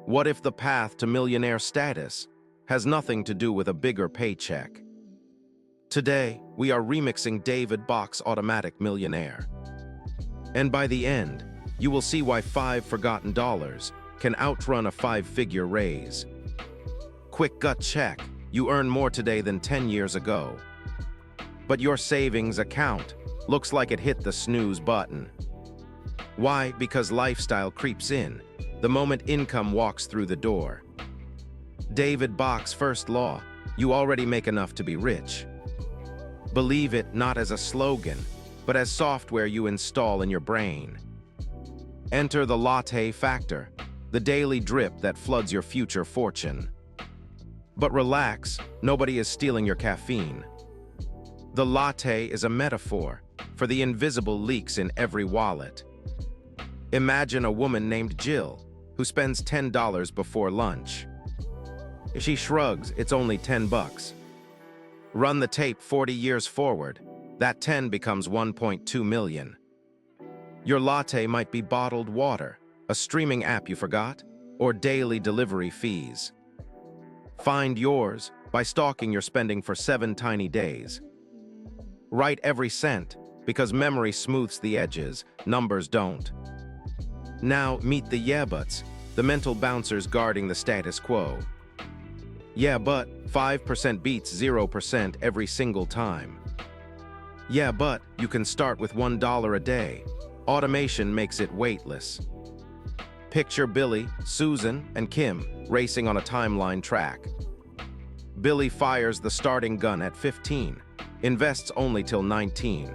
What if the path to millionaire status has nothing to do with a bigger paycheck? Today, we are remixing David Bach's Automatic Millionaire. And by the end, you will see why 5 forgotten dollars can outrun a 5-figure raise. Quick gut check, you earn more today than 10 years ago. But your savings account looks like it hit the snooze button. Why? Because lifestyle creeps in the moment income walks through the door. David Bach's first law: you already make enough to be rich. Believe it not as a slogan, but as software you install in your brain. Enter the Latte Factor, the daily drip that floods your future fortune. But relax, nobody is stealing your caffeine. The latte is a metaphor for the invisible leaks in every wallet. Imagine a woman named Jill who spends $10 before lunch. If she shrugs, it's only $10. Run the tape 40 years forward, that 10 becomes 1.2 million. Your latte might be bottled water, a streaming app you forgot, or daily delivery fees. Find yours by stalking your spending for 7 tiny days. Write every cent, because memory smooths the edges, numbers don't. Now meet the yeah buts, the mental bouncers guarding the status quo. Yeah, but 5% beats 0% every single time. Yeah, but you can start with $1 a day. Automation makes it weightless. Picture Billy, Susan, and Kim racing on a timeline track. Billy fires the starting gun at 15, invests only till 19.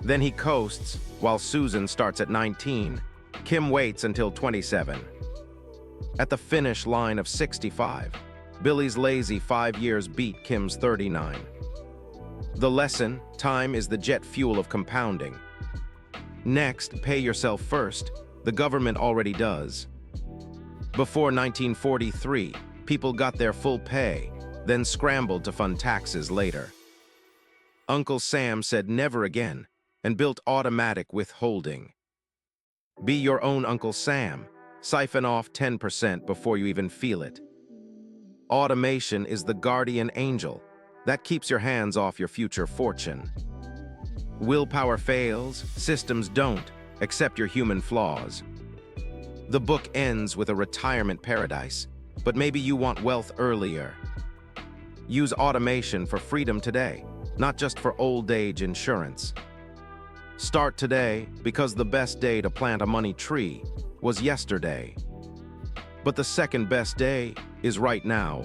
Then he coasts while Susan starts at 19. Kim waits until 27. At the finish line of 65, Billy's lazy 5 years beat Kim's 39. The lesson: time is the jet fuel of compounding. Next, pay yourself first. The government already does. Before 1943, people got their full pay, then scrambled to fund taxes later. Uncle Sam said never again and built automatic withholding. Be your own Uncle Sam. Siphon off 10% before you even feel it. Automation is the guardian angel that keeps your hands off your future fortune. Willpower fails, systems don't. Accept your human flaws. The book ends with a retirement paradise, but maybe you want wealth earlier. Use automation for freedom today, not just for old age insurance. Start today, because the best day to plant a money tree was yesterday. But the second best day is right now.